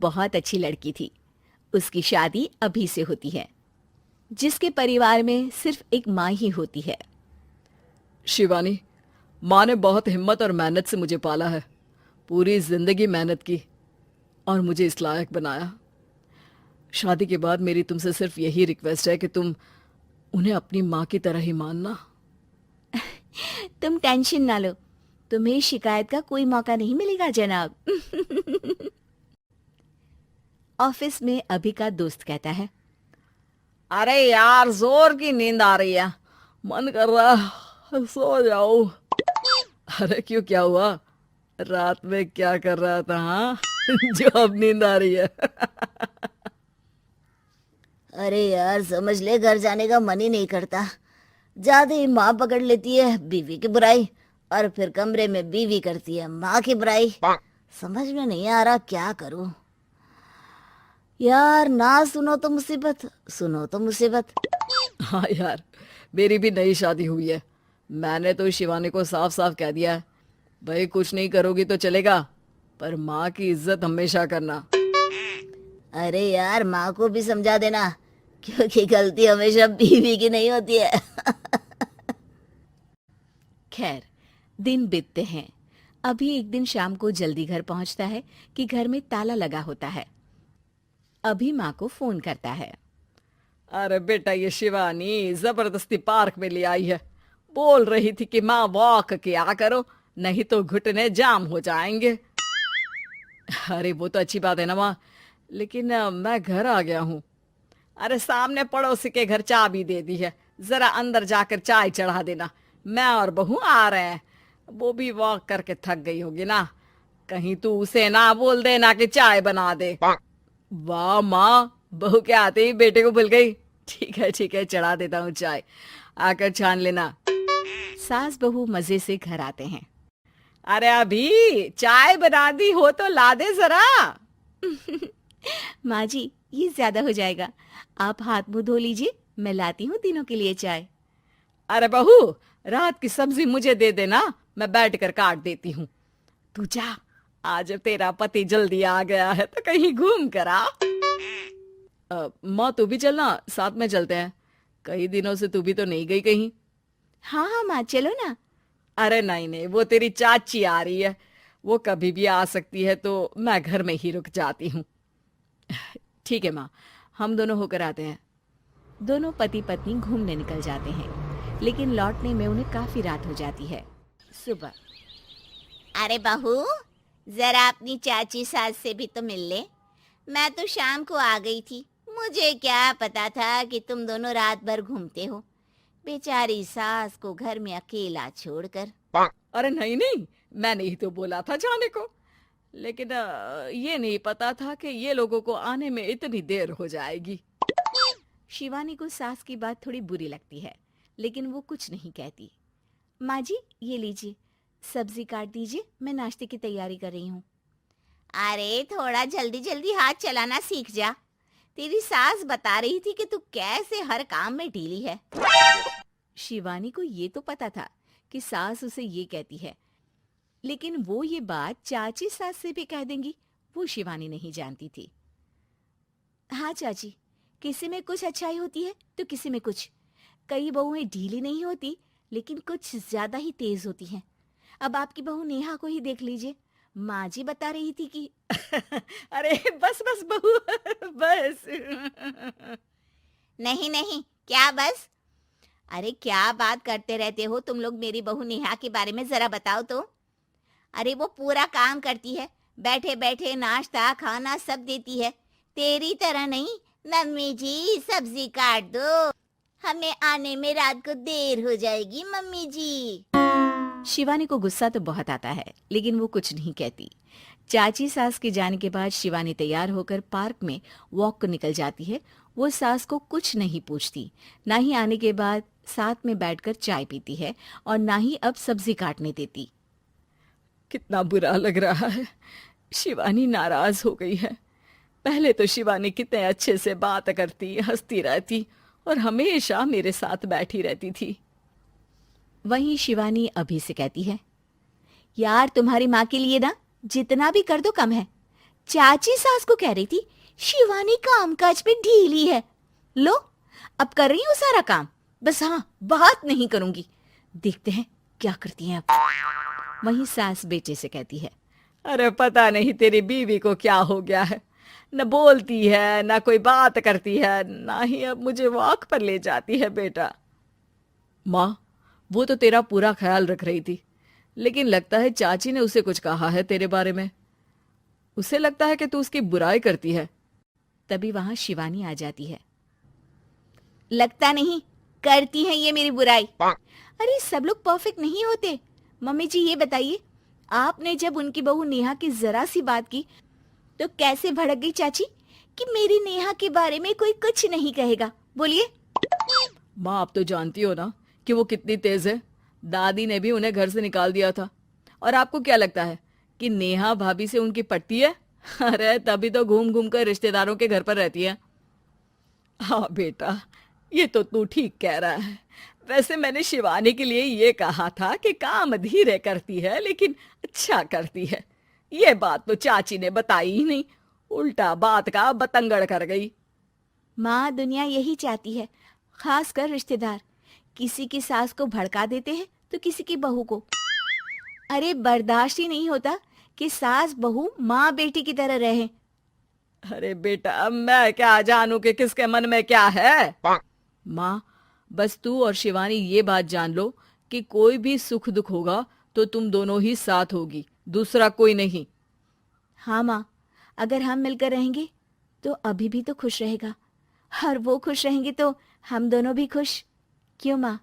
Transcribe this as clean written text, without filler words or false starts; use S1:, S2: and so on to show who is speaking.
S1: बहुत अच्छी लड़की थी। उसकी शादी अभी से होती है, जिसके परिवार में सिर्फ एक माँ ही होती है।
S2: शिवानी, माँ ने बहुत हिम्मत और मेहनत से मुझे पाला है। पूरी जिंदगी मेहनत की और मुझे इस लायक बनाया। शादी के बाद मेरी तुमसे सिर्फ यही रिक्वेस्ट है कि तुम उन्हें अपनी माँ की तरह ही मानना।
S1: तुम टेंशन ना लो, तुम्हें शिकायत का कोई मौका नहीं मिलेगा जनाब। ऑफिस में अभी का दोस्त कहता है,
S2: अरे यार, जोर की नींद आ रही है, मन कर रहा है सो जाऊं। अरे क्यों, क्या हुआ? रात में क्या कर रहा था हाँ? जो अब नींद आ रही है।
S3: अरे यार, समझ ले, घर जाने का मन ही नहीं करता। ज्यादा ही माँ पकड़ लेती है बीवी की बुराई, और फिर कमरे में बीवी करती है माँ की बुराई। समझ में नहीं आ रहा क्या करूं। यार, ना सुनो तो मुसीबत, सुनो तो मुसीबत।
S2: हाँ यार, मेरी भी नई शादी हुई है। मैंने तो शिवानी को साफ साफ कह दिया है, भाई कुछ नहीं करोगी तो चलेगा, पर माँ की इज्जत हमेशा करना।
S3: अरे यार, माँ को भी समझा देना, क्योंकि गलती हमेशा बीवी की नहीं होती है।
S1: खैर, दिन बीतते हैं। अभी एक दिन शाम को जल्दी घर पहुंचता है कि घर में ताला लगा होता है। अभी माँ को फोन करता है।
S2: अरे बेटा, ये शिवानी जबरदस्ती पार्क में ले आई है। बोल रही थी कि माँ वॉक किया करो, नहीं तो घुटने जाम हो जाएंगे। अरे वो तो अच्छी बात है ना माँ, लेकिन मैं घर आ गया हूँ। अरे सामने पड़ोसी के घर चाबी दे दी है, जरा अंदर जाकर चाय चढ़ा देना। मैं और बहू आ रहे हैं, वो भी वॉक करके थक गई होगी ना। कहीं तू उसे ना बोल देना कि चाय बना दे। वाह माँ, बहू के आते ही बेटे को भूल गई। ठीक है, चढ़ा देता हूँ चाय, आकर छान लेना।
S1: सास बहू मजे से घर आते हैं।
S2: अरे अभी चाय बना दी हो तो ला दे जरा।
S1: माँ जी, ये ज्यादा हो जाएगा, आप हाथ मुंह धो लीजिए, मैं लाती हूँ तीनों के लिए चाय।
S2: अरे बहू, रात की सब्जी मुझे दे देना, मैं बैठ कर काट देती हूँ। तू जा, आज तेरा पति जल्दी आ गया है तो कहीं घूम कर आ। माँ तू भी चलना, साथ में चलते हैं। कई दिनों से तू भी तो नहीं गई कहीं।
S1: हाँ हाँ माँ, चलो ना।
S2: अरे नहीं नहीं, वो तेरी चाची आ रही है, वो कभी भी आ सकती है, तो मैं घर में ही रुक जाती हूँ। ठीक है माँ, हम दोनों होकर आते हैं।
S1: दोनों पति पत्नी घूमने निकल जाते हैं, लेकिन लौटने में उन्हें काफी रात हो जाती है। सुबह,
S3: अरे बहू, जरा अपनी चाची सास से भी तो मिल ले। मैं तो शाम को आ गई थी, मुझे क्या पता था कि तुम दोनों रात भर घूमते हो, बेचारी सास को घर में अकेला छोड़कर।
S2: अरे नहीं नहीं, मैंने ही तो बोला था जाने को, लेकिन ये नहीं पता था कि ये लोगों को आने में इतनी देर हो जाएगी।
S1: शिवानी को सास की बात थोड़ी बुरी लगती है, लेकिन वो कुछ नहीं कहती। माँ जी, ये लीजिए, सब्जी काट दीजिए, मैं नाश्ते की तैयारी कर रही हूँ।
S3: अरे थोड़ा जल्दी जल्दी हाथ चलाना सीख जा। तेरी सास बता रही थी कि तू कैसे हर काम में ढीली है।
S1: शिवानी को ये तो पता था कि सास उसे ये कहती है, लेकिन वो ये बात चाची सास से भी कह देंगी, वो शिवानी नहीं जानती थी। हाँ चाची, किसी में कुछ अच्छाई होती है तो किसी में कुछ। कई बहुएं ढीली नहीं होती, लेकिन कुछ ज्यादा ही तेज होती हैं। अब आपकी बहू नेहा को ही देख लीजिए, माँ जी बता रही थी कि
S2: अरे बस बस बहू, बस।
S3: नहीं नहीं, क्या बस? अरे क्या बात करते रहते हो तुम लोग मेरी बहू नेहा के बारे में, जरा बताओ तो। अरे वो पूरा काम करती है, बैठे बैठे नाश्ता खाना सब देती है। तेरी तरह नहीं, मम्मी जी सब्जी काट दो, हमें आने में रात को देर हो जाएगी मम्मी जी।
S1: शिवानी को गुस्सा तो बहुत आता है, लेकिन वो कुछ नहीं कहती। चाची सास के जाने के बाद शिवानी तैयार होकर पार्क में वॉक को निकल जाती है। वो सास को कुछ नहीं पूछती, ना ही आने के बाद साथ में बैठकर चाय पीती है, और ना ही अब सब्जी काटने देती।
S2: कितना बुरा लग रहा है, शिवानी नाराज हो गई है। पहले तो शिवानी कितने अच्छे से बात करती, हंसती रहती और हमेशा मेरे साथ बैठी रहती थी।
S1: वहीं शिवानी अभी से कहती है, यार तुम्हारी माँ के लिए ना जितना भी कर दो कम है।
S3: चाची सास को कह रही थी शिवानी कामकाज में ढीली है। लो अब कर रही हूँ सारा काम, बस हाँ बात नहीं करूंगी। देखते हैं क्या करती हैं अब।
S1: वहीं सास बेटे से कहती है,
S2: अरे पता नहीं तेरी बीवी को क्या हो गया है, न बोलती है न कोई बात करती है, ना ही अब मुझे वॉक पर ले जाती है बेटा। माँ, वो तो तेरा पूरा ख्याल रख रही थी, लेकिन लगता है चाची ने उसे कुछ कहा है तेरे बारे में। उसे लगता है कि तू उसकी बुराई करती है।
S1: तभी वहां शिवानी आ जाती है।
S3: लगता नहीं, करती है ये मेरी बुराई। अरे सब लोग परफेक्ट नहीं होते। मम्मी जी ये बताइए, आपने जब उनकी बहू नेहा की जरा सी बात की तो कैसे भड़क गई चाची कि मेरी नेहा के बारे में कोई कुछ नहीं कहेगा। बोलिए।
S2: माँ, आप तो जानती हो ना कि वो कितनी तेज है। दादी ने भी उन्हें घर से निकाल दिया था। और आपको क्या लगता है कि नेहा भाभी से उनकी पटती है? अरे तभी तो घूम घूम कर रिश्तेदारों के घर पर रहती है। हाँ बेटा, ये तो तू ठीक कह रहा है। वैसे मैंने शिवानी के लिए ये कहा था कि काम धीरे करती है लेकिन अच्छा करती है। ये बात तो चाची ने बताई ही नहीं, उल्टा बात का बतंगड़ कर गई।
S3: माँ, दुनिया यही चाहती है, खासकर रिश्तेदार। किसी की सास को भड़का देते हैं तो किसी की बहू को। अरे बर्दाश्त ही नहीं होता कि सास बहू माँ बेटी की तरह रहे।
S2: अरे बेटा, मैं क्या जानूं कि किसके मन में क्या है। माँ, बस तू और शिवानी ये बात जान लो कि कोई भी सुख दुख होगा तो तुम दोनों ही साथ होगी, दूसरा कोई नहीं।
S3: हाँ माँ, अगर हम मिलकर रहेंगे तो अभी भी तो खुश रहेगा, और वो खुश रहेंगे तो हम दोनों भी खुश। क्यों माँ?